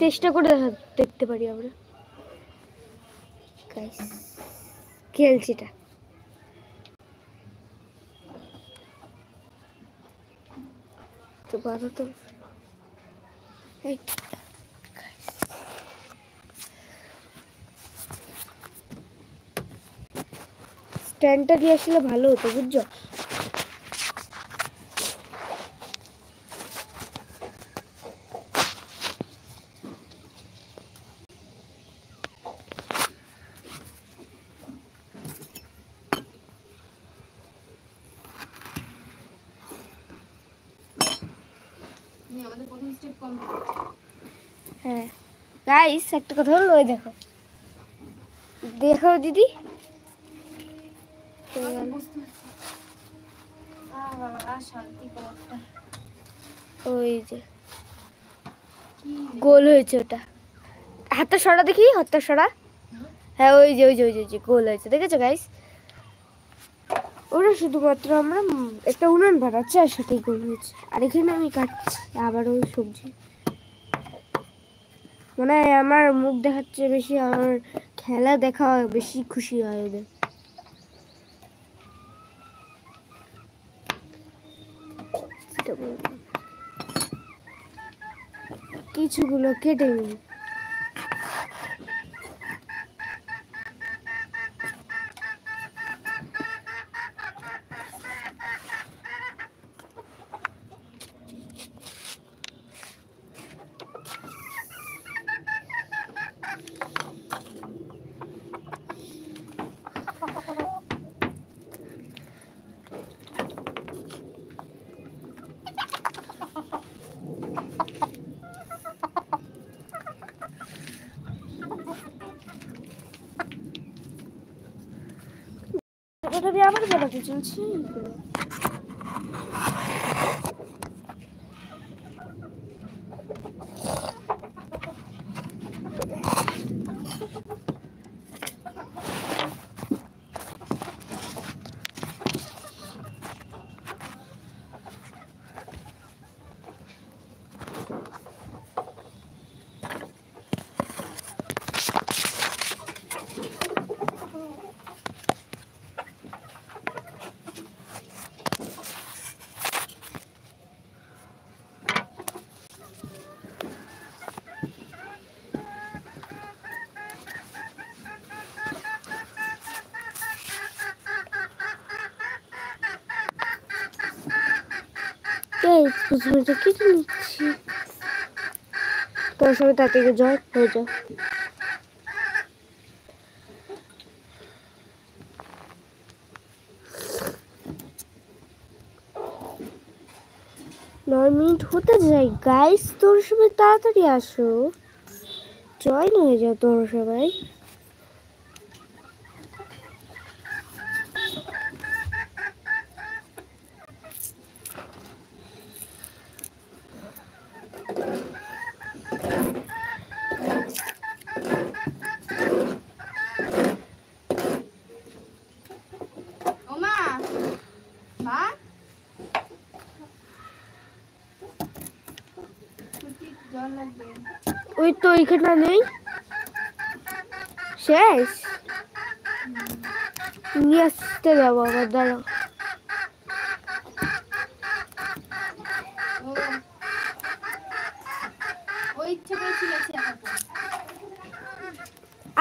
চেষ্টা করে দেখতে পারি আমরা। গাইস খেলছি এটা। তো বারো তো স্ট্যান্ডটা দিয়ে আসলে ভালো হতো, বুঝছো? হ্যাঁ গাইস একটা কথা হলো, ওই দেখো দেখো দিদি, ওই যে গোল হয়েছে ওটা। হাতটা সরা দেখি, হাতটা সরা। হ্যাঁ ওই যে ওই যে ওই যে গোল হয়েছে, দেখেছো গাইস? ওরা শুধুমাত্র আমরা একটা উনুন বানাচ্ছি আর সাথেই গোল হয়েছে। আর এখানে আমি কাটছি আবার ওই সবজি। মনে হয় আমার মুখ দেখাচ্ছে বেশি, আমার খেলা দেখা বেশি খুশি হয় ওদের। কিছুগুলো কেটে নিই। আবার বেড়াতে চলছি। পুজোটা কেটে নিচ্ছি, তোর সবাই তাড়াতাড়ি জয় হয়ে যাও। 9 মিনিট হতে যায় গাইস, তোর সবাই তাড়াতাড়ি আসো, জয়েন হয়ে যাও তোর সবাই। ওই তো এখানে নেই, শেষ নিয়ে আসতে যাবো আবার, দাঁড়াও।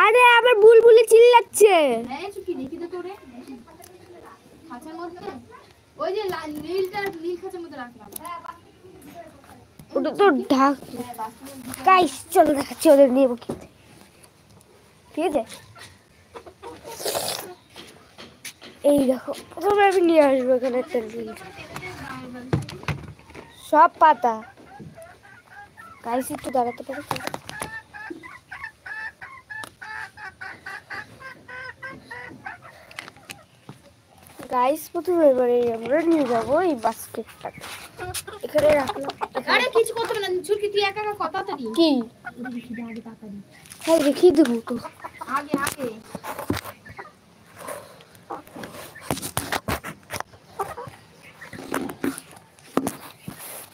আরে আমার বুলবুলি চিল্লাচ্ছে। ওটা তো ঢাক গাইস, চলো দেখাচ্ছি ওদের নিয়ে খেতে, ঠিক আছে? এই দেখো প্রথমে আমি নিয়ে আসবো এখানে একটা সব পাতা। গাইস একটু দাঁড়াতে পারো? গাইস প্রথমে এবারে আমরা নিয়ে যাবো এই বাস্কেটটা, এখানে রাখলাম। আরে কিছু করতে না, ছুটকি তুই একা একা কথা তাড়ি কি আগে তাড়াতাড়ি। হ্যাঁ রেখে দেবো তো আগে আগে